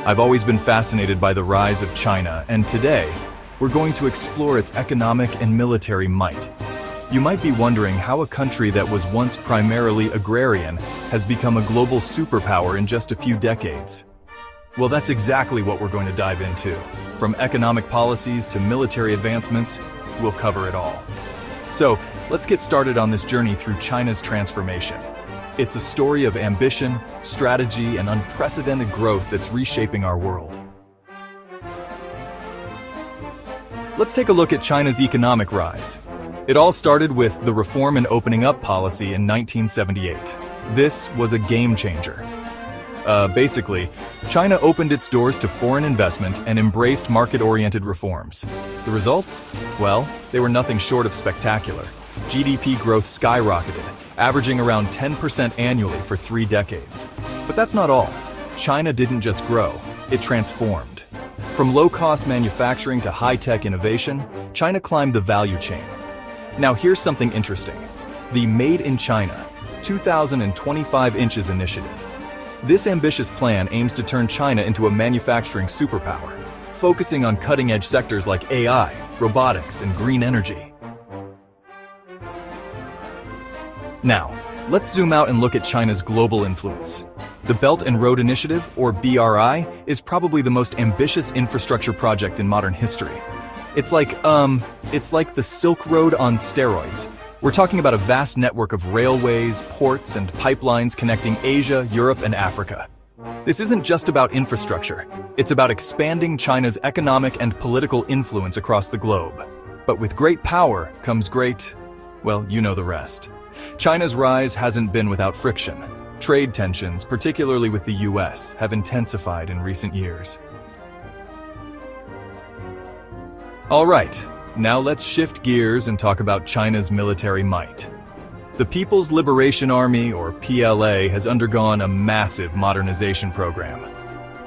I've always been fascinated by the rise of China, and today, we're going to explore its economic and military might. You might be wondering how a country that was once primarily agrarian has become a global superpower in just a few decades. Well, that's exactly what we're going to dive into. From economic policies to military advancements, we'll cover it all. So, let's get started on this journey through China's transformation. It's a story of ambition, strategy, and unprecedented growth that's reshaping our world. Let's take a look at China's economic rise. It all started with the Reform and Opening Up policy in 1978. This was a game changer. Basically, China opened its doors to foreign investment and embraced market-oriented reforms. The results? Well, they were nothing short of spectacular. GDP growth skyrocketed, averaging around 10% annually for 3 decades. But that's not all. China didn't just grow, it transformed. From low-cost manufacturing to high-tech innovation, China climbed the value chain. Now here's something interesting. The Made in China 2025 Inches initiative. This ambitious plan aims to turn China into a manufacturing superpower, focusing on cutting-edge sectors like AI, robotics, and green energy. Now, let's zoom out and look at China's global influence. The Belt and Road Initiative, or BRI, is probably the most ambitious infrastructure project in modern history. It's like the Silk Road on steroids. We're talking about a vast network of railways, ports, and pipelines connecting Asia, Europe, and Africa. This isn't just about infrastructure. It's about expanding China's economic and political influence across the globe. But with great power comes well, you know the rest. China's rise hasn't been without friction. Trade tensions, particularly with the US, have intensified in recent years. All right. Now let's shift gears and talk about China's military might. The People's Liberation Army, or PLA, has undergone a massive modernization program.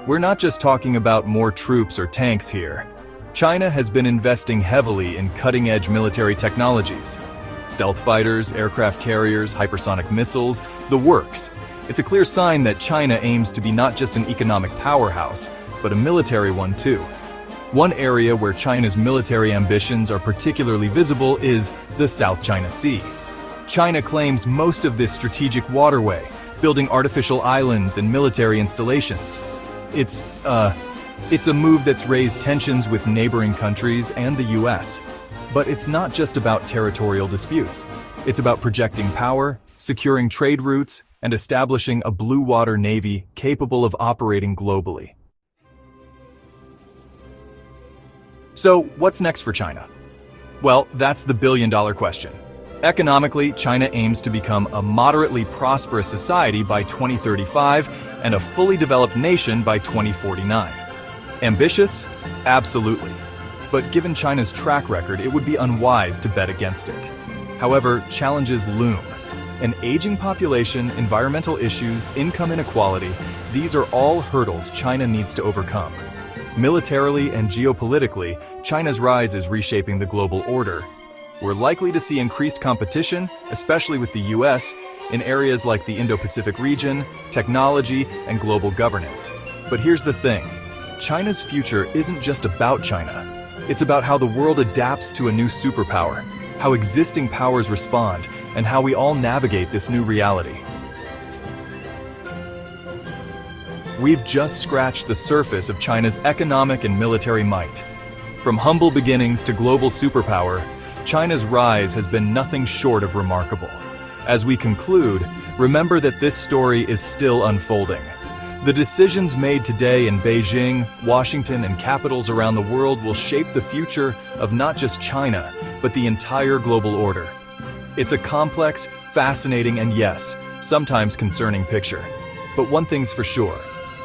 We're not just talking about more troops or tanks here. China has been investing heavily in cutting-edge military technologies. Stealth fighters, aircraft carriers, hypersonic missiles, the works. It's a clear sign that China aims to be not just an economic powerhouse, but a military one too. One area where China's military ambitions are particularly visible is the South China Sea. China claims most of this strategic waterway, building artificial islands and military installations. It's a move that's raised tensions with neighboring countries and the US. But it's not just about territorial disputes. It's about projecting power, securing trade routes, and establishing a blue water navy capable of operating globally. So, what's next for China? Well, that's the billion-dollar question. Economically, China aims to become a moderately prosperous society by 2035 and a fully developed nation by 2049. Ambitious? Absolutely. But given China's track record, it would be unwise to bet against it. However, challenges loom. An aging population, environmental issues, income inequality, these are all hurdles China needs to overcome. Militarily and geopolitically, China's rise is reshaping the global order. We're likely to see increased competition, especially with the US, in areas like the Indo-Pacific region, technology, and global governance. But here's the thing. China's future isn't just about China. It's about how the world adapts to a new superpower, how existing powers respond, and how we all navigate this new reality. We've just scratched the surface of China's economic and military might. From humble beginnings to global superpower, China's rise has been nothing short of remarkable. As we conclude, remember that this story is still unfolding. The decisions made today in Beijing, Washington, and capitals around the world will shape the future of not just China, but the entire global order. It's a complex, fascinating, and yes, sometimes concerning picture. But one thing's for sure.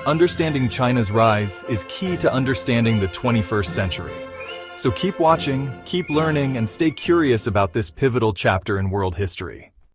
Understanding China's rise is key to understanding the 21st century. So keep watching, keep learning, and stay curious about this pivotal chapter in world history.